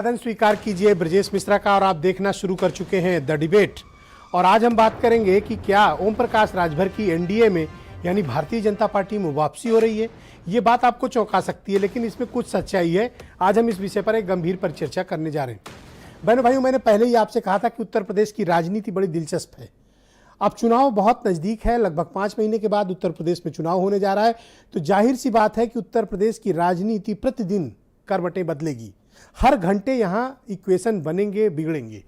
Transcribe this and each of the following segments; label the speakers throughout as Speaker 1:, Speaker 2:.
Speaker 1: अभिवादन स्वीकार कीजिए ब्रजेश मिश्रा का और आप देखना शुरू कर चुके हैं द डिबेट। और आज हम बात करेंगे कि क्या ओम प्रकाश राजभर की एनडीए में यानी भारतीय जनता पार्टी में वापसी हो रही है। ये बात आपको चौंका सकती है, लेकिन इसमें कुछ सच्चाई है। आज हम इस विषय पर एक गंभीर परिचर्चा करने जा रहे हैं। बहनों भाइयों, मैंने पहले ही आपसे कहा था कि उत्तर प्रदेश की राजनीति बड़ी दिलचस्प है। अब चुनाव बहुत नज़दीक है, लगभग 5 महीने के बाद उत्तर प्रदेश में चुनाव होने जा रहा है। तो जाहिर सी बात है कि उत्तर प्रदेश की राजनीति प्रतिदिन करवटें बदलेगी। हर घंटे यहाँ इक्वेशन बनेंगे, बिगड़ेंगे।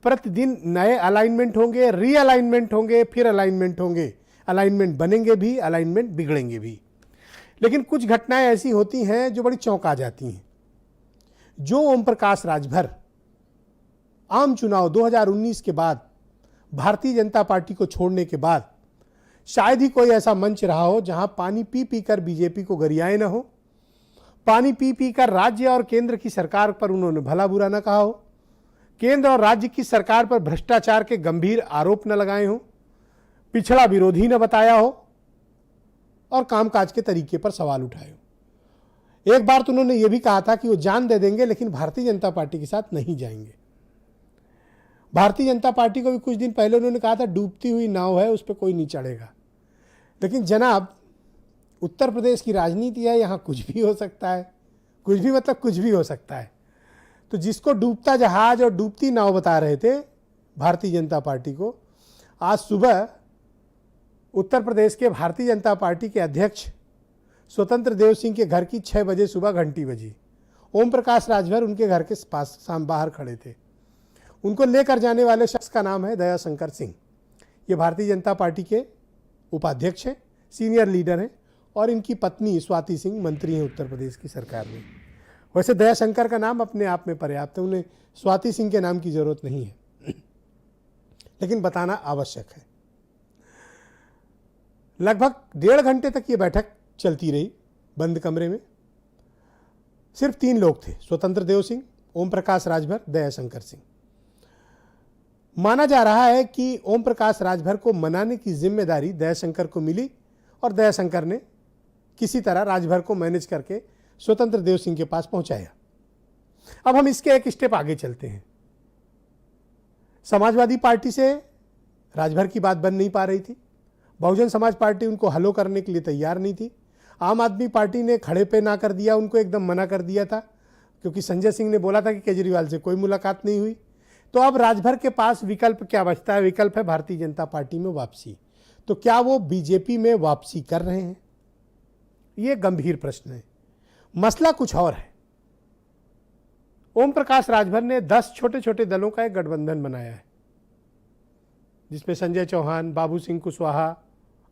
Speaker 1: प्रतिदिन नए अलाइनमेंट होंगे, रीअलाइनमेंट होंगे, फिर अलाइनमेंट होंगे। अलाइनमेंट बनेंगे भी, अलाइनमेंट बिगड़ेंगे भी। लेकिन कुछ घटनाएं ऐसी होती हैं जो बड़ी चौंका जाती हैं। जो ओम प्रकाश राजभर आम चुनाव 2019 के बाद भारतीय जनता पार्टी को छोड़ने के बाद शायद ही कोई ऐसा मंच रहा हो जहां पानी पी पी कर बीजेपी को गरियाए न हो, पानी पी पी कर राज्य और केंद्र की सरकार पर उन्होंने भला बुरा न कहा हो, केंद्र और राज्य की सरकार पर भ्रष्टाचार के गंभीर आरोप न लगाए हों, पिछड़ा विरोधी न बताया हो और कामकाज के तरीके पर सवाल उठाए हो। एक बार तो उन्होंने यह भी कहा था कि वो जान दे देंगे लेकिन भारतीय जनता पार्टी के साथ नहीं जाएंगे। भारतीय जनता पार्टी को भी कुछ दिन पहले उन्होंने कहा था डूबती हुई नाव है, उस पर कोई नहीं चढ़ेगा। लेकिन जनाब, उत्तर प्रदेश की राजनीति है, यहाँ कुछ भी हो सकता है। कुछ भी मतलब कुछ भी हो सकता है। तो जिसको डूबता जहाज और डूबती नाव बता रहे थे भारतीय जनता पार्टी को, आज सुबह उत्तर प्रदेश के भारतीय जनता पार्टी के अध्यक्ष स्वतंत्र देव सिंह के घर की 6 बजे सुबह घंटी बजी। ओम प्रकाश राजभर उनके घर के पास बाहर खड़े थे। उनको लेकर जाने वाले शख्स का नाम है दयाशंकर सिंह। ये भारतीय जनता पार्टी के उपाध्यक्ष हैं, सीनियर लीडर हैं और इनकी पत्नी स्वाति सिंह मंत्री हैं उत्तर प्रदेश की सरकार में। वैसे दयाशंकर का नाम अपने आप में पर्याप्त है, उन्हें स्वाति सिंह के नाम की जरूरत नहीं है, लेकिन बताना आवश्यक है। लगभग 1.5 घंटे तक ये बैठक चलती रही बंद कमरे में। सिर्फ 3 लोग थे, स्वतंत्र देव सिंह, ओम प्रकाश राजभर, दयाशंकर सिंह। माना जा रहा है कि ओम प्रकाश राजभर को मनाने की जिम्मेदारी दयाशंकर को मिली और दयाशंकर ने किसी तरह राजभर को मैनेज करके स्वतंत्र देव सिंह के पास पहुंचाया। अब हम इसके एक स्टेप आगे चलते हैं। समाजवादी पार्टी से राजभर की बात बन नहीं पा रही थी। बहुजन समाज पार्टी उनको हलो करने के लिए तैयार नहीं थी। आम आदमी पार्टी ने खड़े पे ना कर दिया, उनको एकदम मना कर दिया था, क्योंकि संजय सिंह ने बोला था कि केजरीवाल से कोई मुलाकात नहीं हुई। तो अब राजभर के पास विकल्प क्या बचता है? विकल्प है भारतीय जनता पार्टी में वापसी। तो क्या वो बीजेपी में वापसी कर रहे हैं? ये गंभीर प्रश्न है। मसला कुछ और है। ओम प्रकाश राजभर ने 10 छोटे छोटे दलों का एक गठबंधन बनाया है, जिसमें संजय चौहान, बाबू सिंह कुशवाहा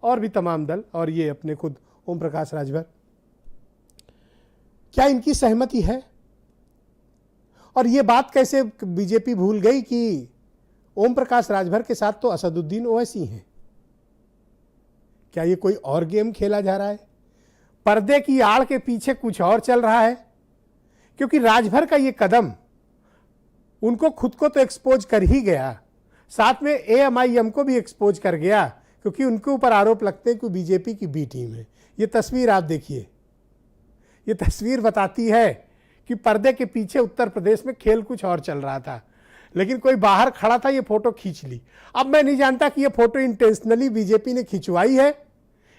Speaker 1: और भी तमाम दल और ये अपने खुद ओम प्रकाश राजभर। क्या इनकी सहमति है? और ये बात कैसे बीजेपी भूल गई कि ओम प्रकाश राजभर के साथ तो असदुद्दीन ओवैसी हैं? क्या ये कोई और गेम खेला जा रहा है? पर्दे की आड़ के पीछे कुछ और चल रहा है? क्योंकि राजभर का ये कदम उनको खुद को तो एक्सपोज कर ही गया, साथ में एएमआईएम को भी एक्सपोज कर गया, क्योंकि उनके ऊपर आरोप लगते हैं कि बीजेपी की बी टीम है। ये तस्वीर आप देखिए। ये तस्वीर बताती है कि पर्दे के पीछे उत्तर प्रदेश में खेल कुछ और चल रहा था, लेकिन कोई बाहर खड़ा था, ये फोटो खींच ली। अब मैं नहीं जानता कि ये फोटो इंटेंशनली बीजेपी ने खिंचवाई है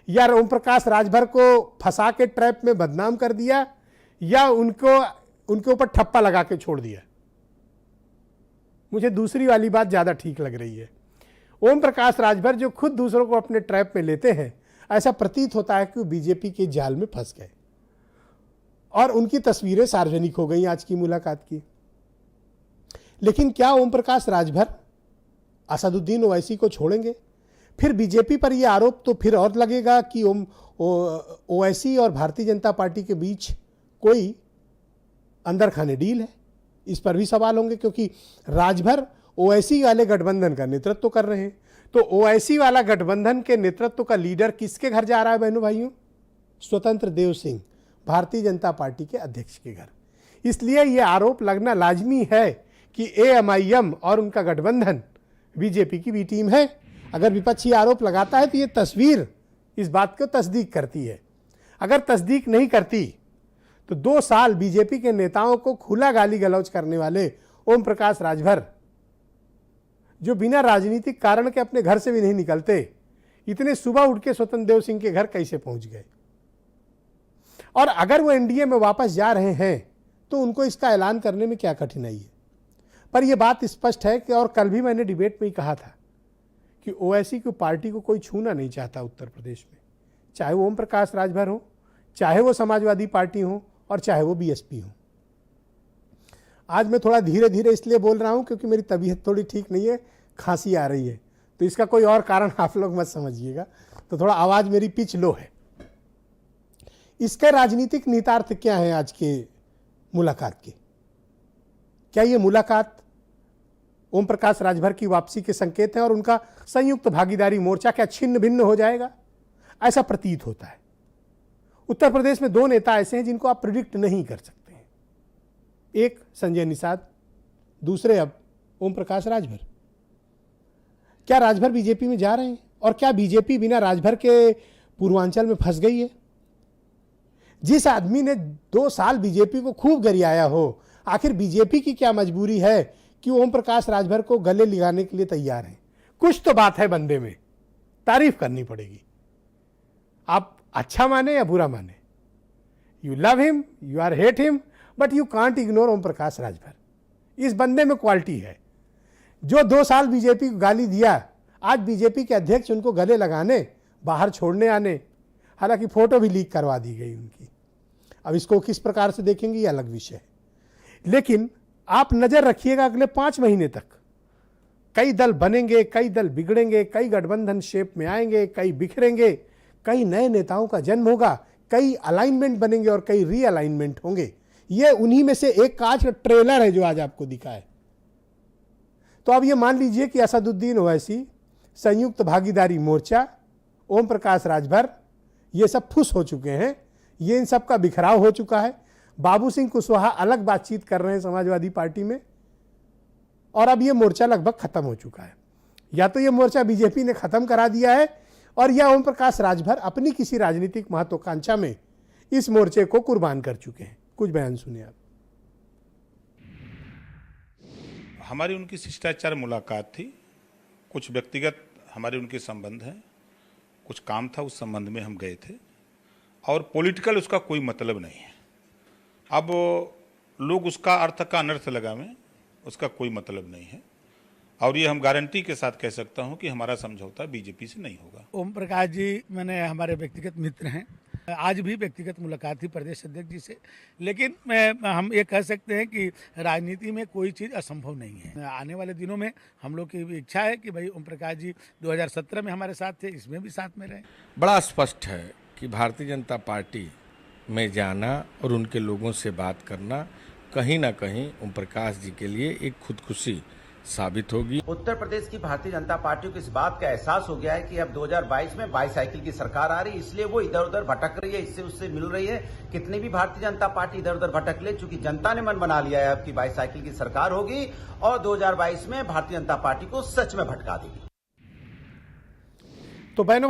Speaker 1: या ओम प्रकाश राजभर को फंसा के ट्रैप में बदनाम कर दिया या उनके ऊपर ठप्पा लगा के छोड़ दिया। मुझे दूसरी वाली बात ज्यादा ठीक लग रही है। ओम प्रकाश राजभर जो खुद दूसरों को अपने ट्रैप में लेते हैं, ऐसा प्रतीत होता है कि वो बीजेपी के जाल में फंस गए और उनकी तस्वीरें सार्वजनिक हो गई आज की मुलाकात की। लेकिन क्या ओम प्रकाश राजभर असदुद्दीन ओवैसी को छोड़ेंगे? फिर बीजेपी पर यह आरोप तो फिर और लगेगा कि ओवैसी और भारतीय जनता पार्टी के बीच कोई अंदर खाने डील है। इस पर भी सवाल होंगे, क्योंकि राजभर ओवैसी वाले गठबंधन का नेतृत्व कर रहे हैं। तो ओवैसी वाला गठबंधन के नेतृत्व का लीडर किसके घर जा रहा है बहनों भाइयों? स्वतंत्र देव सिंह, भारतीय जनता पार्टी के अध्यक्ष के घर। इसलिए यह आरोप लगना लाजमी है कि एएमआईएम और उनका गठबंधन बीजेपी की बी टीम है। अगर विपक्षी आरोप लगाता है तो ये तस्वीर इस बात को तस्दीक करती है। अगर तस्दीक नहीं करती तो 2 साल बीजेपी के नेताओं को खुला गाली गलौज करने वाले ओम प्रकाश राजभर, जो बिना राजनीतिक कारण के अपने घर से भी नहीं निकलते, इतने सुबह उठ के स्वतंत्र देव सिंह के घर कैसे पहुंच गए? और अगर वो एनडीए में वापस जा रहे हैं तो उनको इसका ऐलान करने में क्या कठिनाई है? पर यह बात स्पष्ट है कि, और कल भी मैंने डिबेट में ही कहा था कि ओवैसी की पार्टी को कोई छूना नहीं चाहता उत्तर प्रदेश में, चाहे वो ओम प्रकाश राजभर हो, चाहे वो समाजवादी पार्टी हो, और चाहे वो बीएसपी हो। आज मैं थोड़ा धीरे धीरे इसलिए बोल रहा हूं क्योंकि मेरी तबीयत थोड़ी ठीक नहीं है, खांसी आ रही है, तो इसका कोई और कारण आप लोग मत समझिएगा, तो थोड़ा आवाज मेरी पिच लो है। इसके राजनीतिक निहितार्थ क्या है आज के मुलाकात के? क्या ये मुलाकात ओम प्रकाश राजभर की वापसी के संकेत है और उनका संयुक्त भागीदारी मोर्चा क्या छिन्न भिन्न हो जाएगा? ऐसा प्रतीत होता है। उत्तर प्रदेश में 2 नेता ऐसे हैं जिनको आप प्रिडिक्ट नहीं कर सकते हैं, एक संजय निषाद, दूसरे अब ओम प्रकाश राजभर। क्या राजभर बीजेपी में जा रहे हैं? और क्या बीजेपी बिना राजभर के पूर्वांचल में फंस गई है? जिस आदमी ने 2 साल बीजेपी को खूब गरियाया हो, आखिर बीजेपी की क्या मजबूरी है कि ओम प्रकाश राजभर को गले लगाने के लिए तैयार है? कुछ तो बात है बंदे में, तारीफ करनी पड़ेगी। आप अच्छा माने या बुरा माने, you love him, you are hate him, but you can't ignore Om Prakash Rajbhar. इस बंदे में क्वालिटी है। जो 2 साल बीजेपी को गाली दिया, आज बीजेपी के अध्यक्ष उनको गले लगाने, बाहर छोड़ने आने, हालांकि फोटो भी लीक करवा दी गई उनकी। अब इसको किस प्रकार से देखेंगे ये अलग विषय है, लेकिन आप नजर रखिएगा अगले 5 महीने तक कई दल बनेंगे, कई दल बिगड़ेंगे, कई गठबंधन शेप में आएंगे, कई बिखरेंगे, कई नए नेताओं का जन्म होगा, कई अलाइनमेंट बनेंगे और कई रीअलाइनमेंट होंगे। ये उन्हीं में से एक का आज का ट्रेलर है जो आज आपको दिखा है। तो अब ये मान लीजिए कि असदुद्दीन ओवैसी, संयुक्त भागीदारी मोर्चा, ओम प्रकाश राजभर, ये सब फुस हो चुके हैं, ये इन सब का बिखराव हो चुका है। बाबू सिंह कुशवाहा अलग बातचीत कर रहे हैं समाजवादी पार्टी में, और अब ये मोर्चा लगभग खत्म हो चुका है। या तो ये मोर्चा बीजेपी ने खत्म करा दिया है, और या ओम प्रकाश राजभर अपनी किसी राजनीतिक महत्वाकांक्षा में इस मोर्चे को कुर्बान कर चुके हैं। कुछ बयान सुनिए आप।
Speaker 2: हमारी उनकी शिष्टाचार मुलाकात थी, कुछ व्यक्तिगत हमारे उनके संबंध हैं, कुछ काम था, उस संबंध में हम गए थे, और पॉलिटिकल उसका कोई मतलब नहीं है। अब लोग उसका अर्थ का अनर्थ लगावें, उसका कोई मतलब नहीं है, और ये हम गारंटी के साथ कह सकता हूं कि हमारा समझौता बीजेपी से नहीं होगा।
Speaker 3: ओम प्रकाश जी मैंने हमारे व्यक्तिगत मित्र हैं, आज भी व्यक्तिगत मुलाकात थी प्रदेश अध्यक्ष जी से, लेकिन हम ये कह सकते हैं कि राजनीति में कोई चीज़ असंभव नहीं है। आने वाले दिनों में हम लोग की इच्छा है कि भाई ओम प्रकाश जी 2017 में हमारे साथ थे, इसमें भी साथ में रहे।
Speaker 4: बड़ा स्पष्ट है कि भारतीय जनता पार्टी में जाना और उनके लोगों से बात करना कहीं ना कहीं ओम प्रकाश जी के लिए एक खुदकुशी साबित होगी।
Speaker 5: उत्तर प्रदेश की भारतीय जनता पार्टी को इस बात का एहसास हो गया है कि अब 2022 में बाईसाइकिल की सरकार आ रही है, इसलिए वो इधर उधर भटक रही है, इससे उससे मिल रही है। कितनी भी भारतीय जनता पार्टी इधर उधर भटक ले, चूंकि जनता ने मन बना लिया है अब की बाईसाइकिल की सरकार होगी, और 2022 में भारतीय जनता पार्टी को सच में भटका देगी।
Speaker 1: तो बहनों